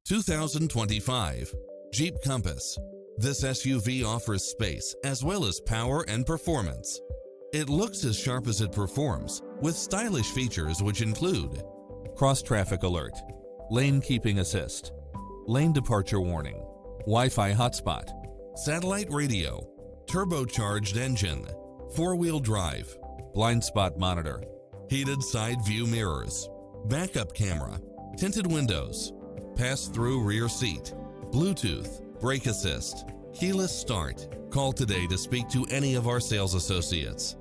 2025 Jeep Compass. This SUV offers space as well as power and performance. It looks as sharp as it performs, with stylish features which include cross-traffic alert, lane keeping assist, lane departure warning, Wi-Fi hotspot, satellite radio, turbocharged engine, four-wheel drive, blind spot monitor, heated side view mirrors, backup camera, tinted windows, pass-through rear seat, Bluetooth, brake assist, keyless start. Call today to speak to any of our sales associates.